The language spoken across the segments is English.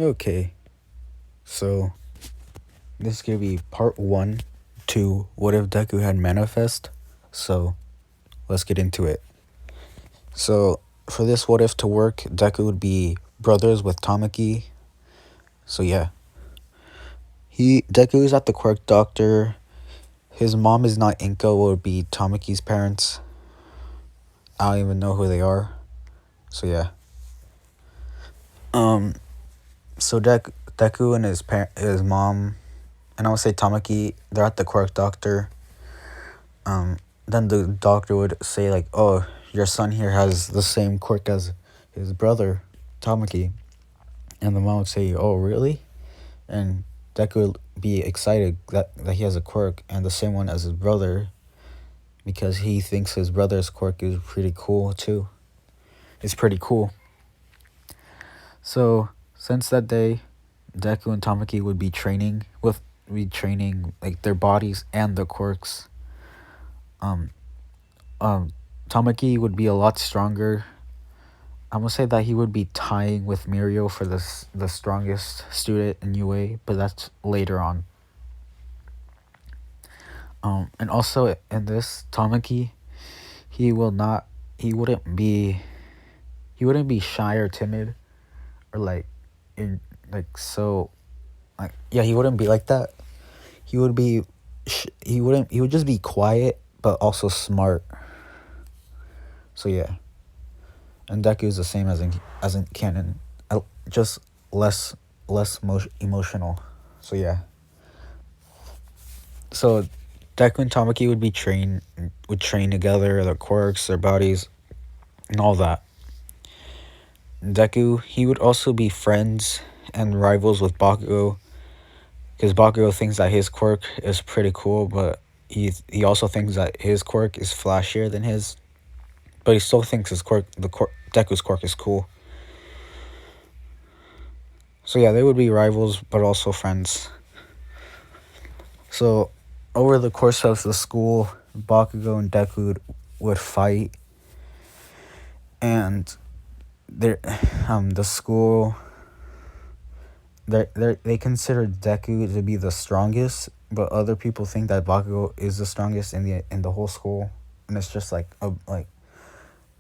Okay, so this is gonna be part one to what if Deku had manifest. So let's get into it. So for this what if to work, Deku would be brothers with Tamaki. So yeah, Deku is at the quirk doctor. His mom is not Inko. Would be Tamaki's parents. I don't even know who they are. So yeah. Um. So Deku and his mom, and I would say Tamaki, they're at the quirk doctor. Then the doctor would say like, "Oh, your son here has the same quirk as his brother, Tamaki," and the mom would say, "Oh, really?" And Deku would be excited that he has a quirk and the same one as his brother, because he thinks his brother's quirk is pretty cool too. It's pretty cool. So since that day, Deku and Tamaki would be training like their bodies and their quirks. Um, Tamaki would be a lot stronger. I'm gonna say that he would be tying with Mirio for the strongest student in UA, but that's later on. And also in this Tamaki, he will not. He wouldn't be. He wouldn't be shy or timid, or like, in like so, like yeah. He wouldn't be like that. He would be. He wouldn't. He would just be quiet, but also smart. So yeah, and Deku is the same as in canon, just less emotional. So yeah. So Deku and Tamaki would train together, their quirks, their bodies, and all that. Deku, he would also be friends and rivals with Bakugo, because Bakugo thinks that his quirk is pretty cool, but he also thinks that his quirk is flashier than his, but he still thinks Deku's quirk is cool. So yeah, they would be rivals, but also friends. So over the course of the school, Bakugo and Deku would fight, and the school, they consider Deku to be the strongest, but other people think that Bakugo is the strongest in the whole school, and it's just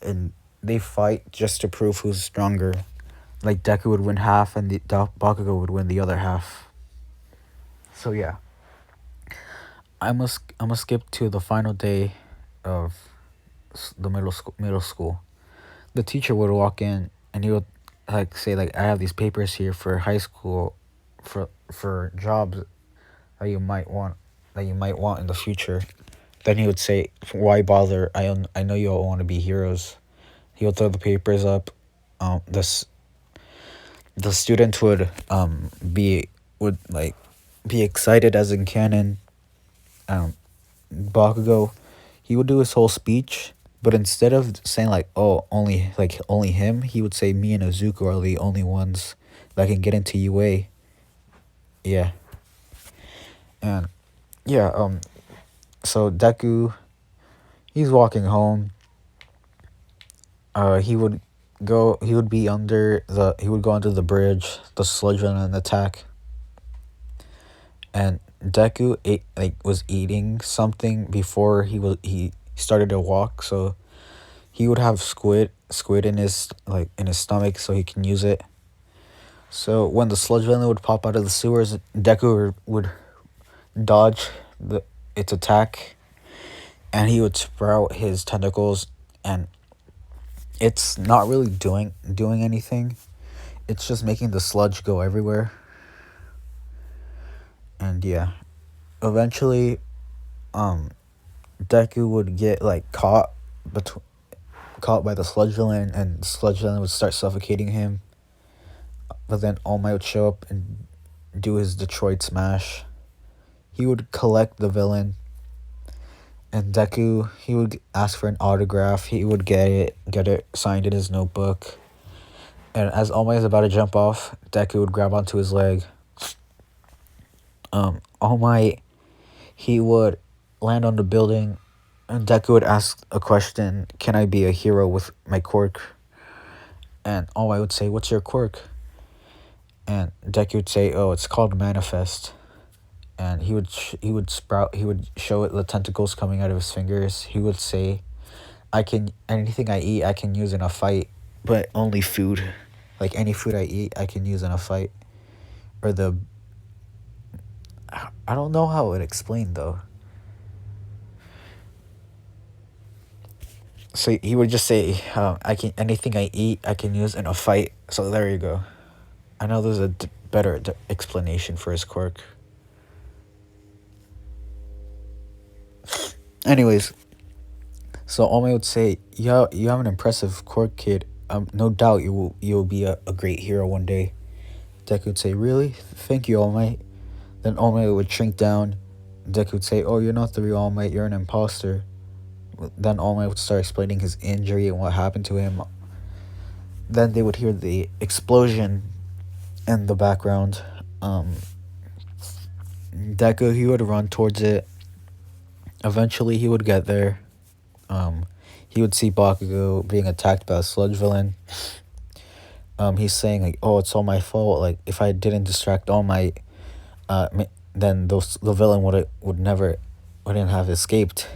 and they fight just to prove who's stronger. Like Deku would win half, and Bakugo would win the other half. So yeah, I must skip to the final day of the middle school. The teacher would walk in and he would like say like, I have these papers here for high school, for jobs that you might want in the future. Then he would say, why bother? I know you all want to be heroes. He would throw the papers up. This the students would like be excited as in canon. Bakugo, he would do his whole speech, but instead of saying like, "Oh, only him," he would say, "Me and Izuku are the only ones that can get into UA." Yeah, and yeah. So Deku, he's walking home. He would go. He would be under the. He would go under the bridge. The sludge and attack. And Deku was eating something before he started to walk, so he would have squid in his stomach so he can use it. So when the sludge villain would pop out of the sewers, Deku would dodge its attack, and he would sprout his tentacles, and it's not really doing anything. It's just making the sludge go everywhere. And yeah, eventually, Deku would get like caught by the sludge villain, and the sludge villain would start suffocating him. But then All Might would show up and do his Detroit Smash. He would collect the villain, and Deku, he would ask for an autograph. He would get it signed in his notebook. And as All Might is about to jump off, Deku would grab onto his leg. All Might, he would land on the building, and Deku would ask a question: "Can I be a hero with my quirk?" And All Might would say, "What's your quirk?" And Deku would say, "Oh, it's called manifest," and he would show it the tentacles coming out of his fingers. He would say, "I can anything I eat, I can use in a fight, but only food, like any food I eat, I can use in a fight." Or the I don't know how it would explain though. So he would just say, "I can anything I eat, I can use in a fight." So there you go. I know there's a better explanation for his quirk. Anyways, so Ome would say, "Yeah, you have an impressive quirk, kid. No doubt you will be a great hero one day." Deku would say, "Really? Thank you, All Might." Then All Might would shrink down. Deku would say, "Oh, you're not the real All Might. You're an imposter." Then All Might would start explaining his injury and what happened to him. Then they would hear the explosion in the background. Deku, he would run towards it. Eventually, he would get there. He would see Bakugo being attacked by a sludge villain. He's saying like, "Oh, it's all my fault. Like, if I didn't distract All Might, then the villain wouldn't have escaped."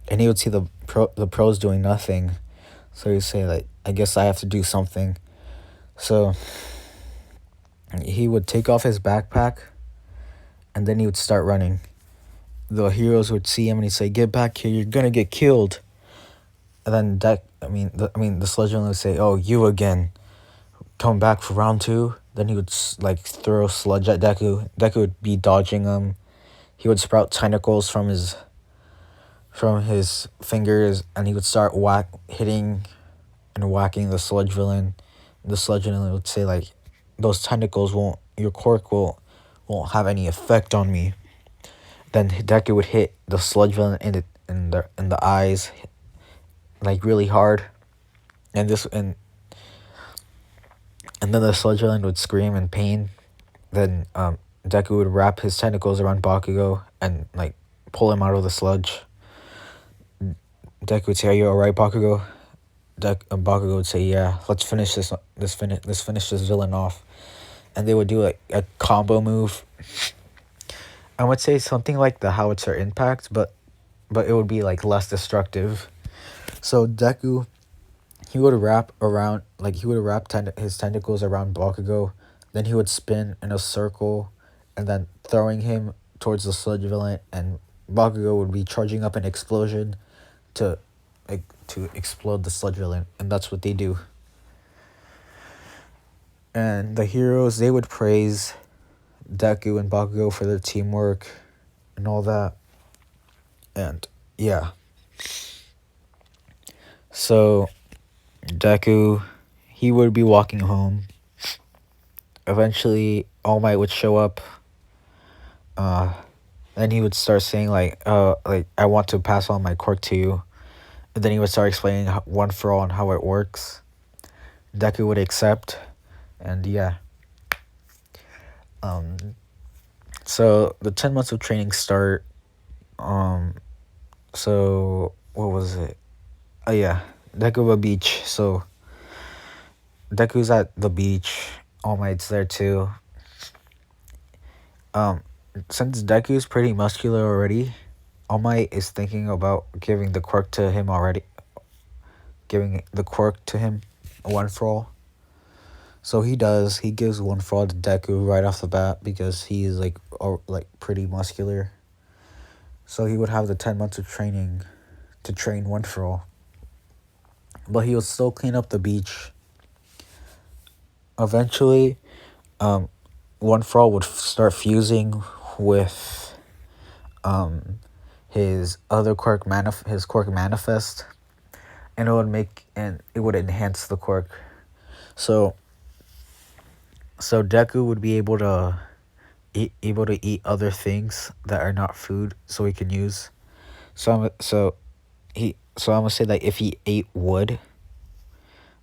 And he would see the pros doing nothing, so he'd say like, "I guess I have to do something." So he would take off his backpack, and then he would start running. The heroes would see him and he'd say, "Get back here! You're gonna get killed." And then the sludge villain would say, "Oh, you again? Come back for round two." Then he would like throw sludge at Deku. Deku would be dodging him. He would sprout tentacles from his fingers, and he would start hitting and whacking the sludge villain. The sludge villain would say like, "Those tentacles your quirk won't have any effect on me." Then Deku would hit the sludge villain in the eyes, like really hard, and then the sludge villain would scream in pain. Then Deku would wrap his tentacles around Bakugo and like pull him out of the sludge. Deku would say, "Are you alright, Bakugo?" Bakugo would say, "Yeah, let's finish let's finish this villain off." And they would do like a combo move. I would say something like the howitzer impact, but it would be like less destructive. So Deku, he would wrap his tentacles around Bakugo, then he would spin in a circle, and then throwing him towards the sludge villain, and Bakugo would be charging up an explosion to explode the sludge villain, and that's what they do. And the heroes, they would praise Deku and Bakugo for their teamwork and all that. And yeah. So Deku, he would be walking home. Eventually All Might would show up. Then he would start saying like, "I want to pass on my quirk to you." And then he would start explaining one for all and how it works. Deku would accept, and yeah. So the 10 months of training start. So what was it? Oh yeah, Deku beach. So Deku's at the beach. All Might's there too. Since Deku's pretty muscular already, All Might is thinking about giving the quirk to him already. Giving the quirk to him, one for all. So he does. He gives one for all to Deku right off the bat because he is like pretty muscular. So he would have the 10 months of training to train one for all. But he would still clean up the beach. Eventually, one for all would start fusing with his other quirk manifest, and it would enhance the quirk. So Deku would be able to eat other things that are not food, so he can use. So I'm gonna say that if he ate wood,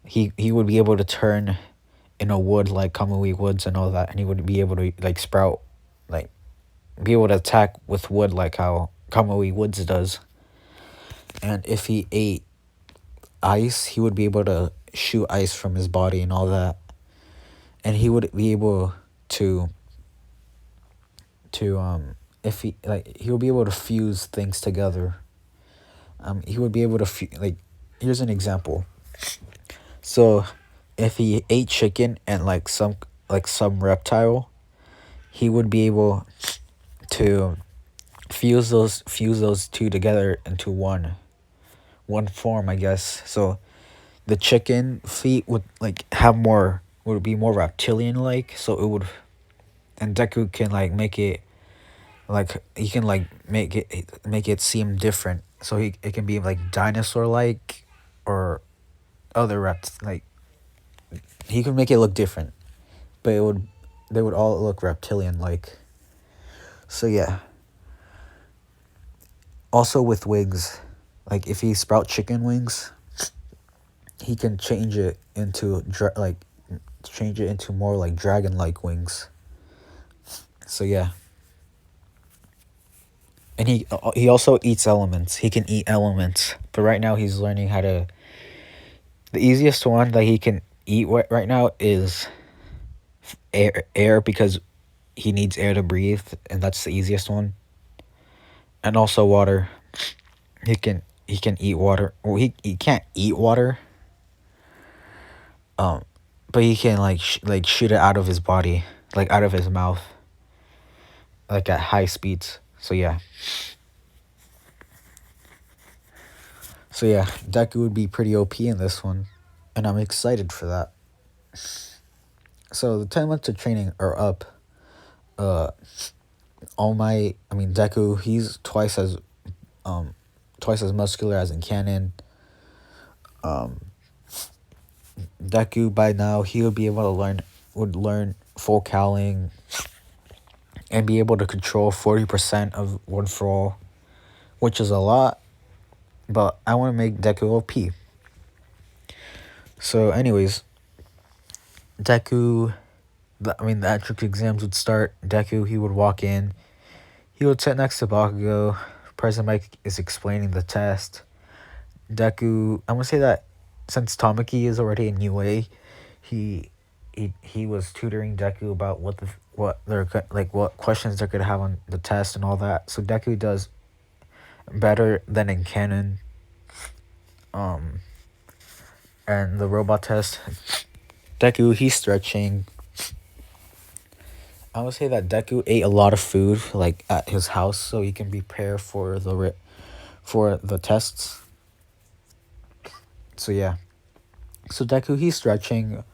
he would be able to turn in a wood like Kamui woods and all that, and he would be able to like sprout, like be able to attack with wood like how Kamui woods does. And if he ate ice, he would be able to shoot ice from his body and all that. And he would be able to if he like he will be able to fuse things together. He would be able to like, here's an example. So if he ate chicken and like some reptile, he would be able to fuse those two together into one form, I guess. So the chicken feet would like have more would be more reptilian like, so it would, and Deku can like make it like he can like make it seem different. So it can be like dinosaur like or other reps like he can make it look different, but it would they would all look reptilian like. So yeah. Also with wings, like if he sprout chicken wings, he can change it into more like dragon like wings. So yeah. And he also eats elements. He can eat elements, but right now he's learning how to. The easiest one that he can eat right now is air because he needs air to breathe, and that's the easiest one. And also water. He can eat water. Well, he can't eat water. But he can like shoot it out of his body, like out of his mouth, like at high speeds. So yeah. So yeah, Deku would be pretty OP in this one, and I'm excited for that. So the 10 months of training are up. Deku, he's twice as muscular as in canon. Deku by now he would be able to learn full cowling, and be able to control 40% of one for all, which is a lot. But I want to make Deku OP. So, anyways, Deku, the entrance exams would start. Deku, he would walk in. He would sit next to Bakugo. President Mike is explaining the test. Deku, I'm gonna say that since Tamaki is already in UA, he was tutoring Deku about what questions they're gonna have on the test and all that. So Deku does better than in canon. And the robot test, Deku, he's stretching. I would say that Deku ate a lot of food like at his house so he can prepare for the tests. So yeah. So Deku, he's stretching.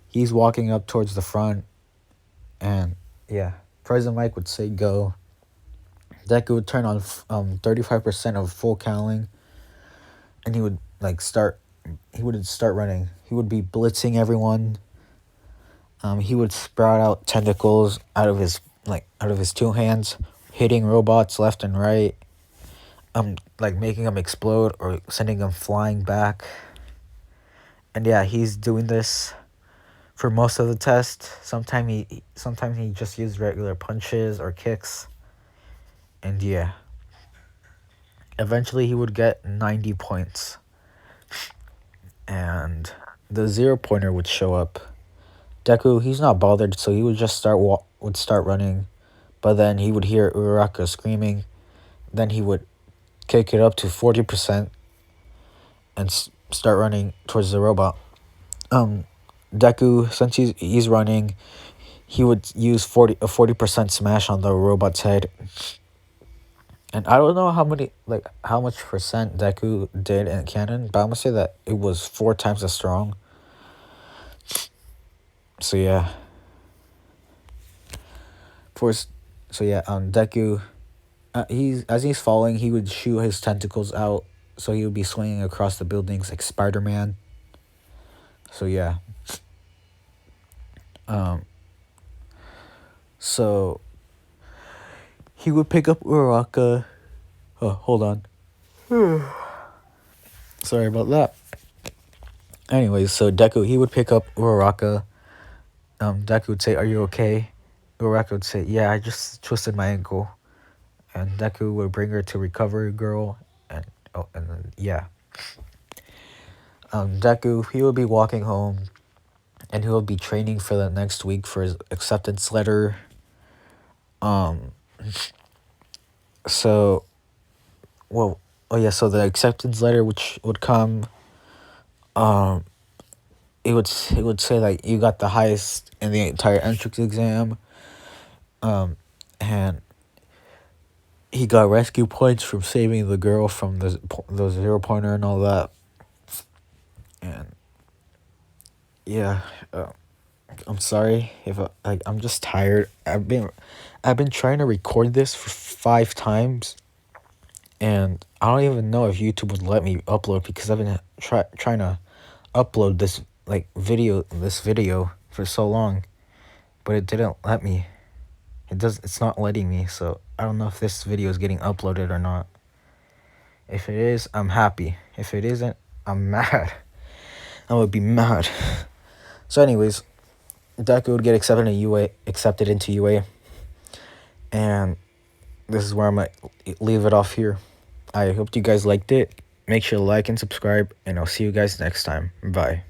He's walking up towards the front, and yeah, President Mike would say go. Deku would turn on 35% of full cowling, and he would start running. He would be blitzing everyone. He would sprout out tentacles out of his two hands, hitting robots left and right. Making them explode or sending them flying back. And yeah, he's doing this for most of the test. Sometimes he just used regular punches or kicks. And yeah. Eventually he would get 90 points. And the 0-pointer would show up. Deku, he's not bothered, so he would just start running. But then he would hear Uraraka screaming. Then he would kick it up to 40% and start running towards the robot. Deku, since he's running, he would use 40% smash on the robot's head. And I don't know how much percent Deku did in canon, but I'm gonna say that it was 4 times as strong. So yeah. Deku, as he's falling, he would shoot his tentacles out, so he would be swinging across the buildings like Spider-Man. So yeah. So he would pick up Uraraka. Oh, hold on. Sorry about that. Anyways, so Deku, he would pick up Uraraka. Deku would say, "Are you okay?" Uraraka would say, "Yeah, I just twisted my ankle." And Deku would bring her to Recovery Girl, and then yeah. Deku, he would be walking home, and he'll be training for the next week for his acceptance letter. Um, so, well, oh yeah, so the acceptance letter which would come, um, it would say like you got the highest in the entire entrance exam, and he got rescue points from saving the girl from the 0 pointer and all that, and yeah, I'm sorry if I'm just tired. I've been trying to record this for 5 times, and I don't even know if YouTube would let me upload because I've been trying to upload this video for so long, but it didn't let me. It's not letting me, so I don't know if this video is getting uploaded or not. If it is, I'm happy. If it isn't, I'm mad. I would be mad. So anyways, Deku would get accepted into UA, and this is where I'm gonna leave it off here. I hope you guys liked it. Make sure to like and subscribe, and I'll see you guys next time. Bye.